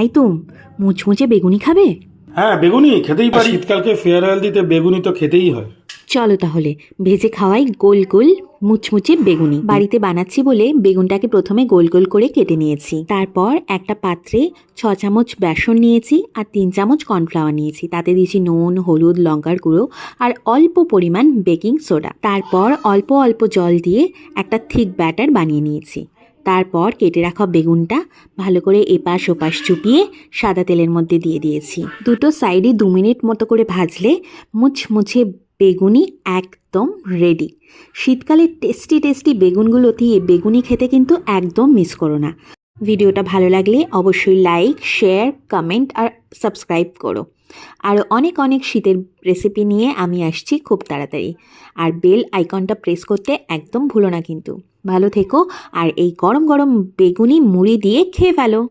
এই তো মুচমুচে বেগুনি খাবে? হ্যাঁ, বেগুনি খেতেই পারি। শীতকালকে ফেয়ারওয়েল দিতে বেগুনি তো খেতেই হয়। চলো তাহলে ভেজে খাওয়াই গোল গোল মুচমুচে বেগুনি। বাড়িতে বানাচ্ছি বলে বেগুনটাকে প্রথমে গোল গোল করে কেটে নিয়েছি। তারপর একটা পাত্রে 6 চামচ বেসন নিয়েছি আর 3 চামচ কর্নফ্লাওয়ার নিয়েছি। তাতে দিয়েছি নুন, হলুদ, লঙ্কার গুঁড়ো আর অল্প পরিমাণ বেকিং সোডা। তারপর অল্প অল্প জল দিয়ে একটা থিক ব্যাটার বানিয়ে নিয়েছি। তারপর কেটে রাখা বেগুনটা ভালো করে এপাশ ওপাশ চুপিয়ে সাদা তেলের মধ্যে দিয়ে দিয়েছি। দুটো সাইডে 2 মিনিট মতো করে ভাজলে মুচমুচে বেগুনি একদম রেডি। শীতকালে টেস্টি টেস্টি বেগুনগুলো দিয়ে বেগুনি খেতে কিন্তু একদম মিস করো না। ভিডিওটা ভালো লাগলে অবশ্যই লাইক, শেয়ার, কমেন্ট আর সাবস্ক্রাইব করো। আর অনেক অনেক শীতের রেসিপি নিয়ে আমি আসছি খুব তাড়াতাড়ি। আর বেল আইকনটা প্রেস করতে একদম ভুলো না কিন্তু। ভালো থেকো আর এই গরম গরম বেগুনি মুড়ি দিয়ে খেয়ে ফেলো।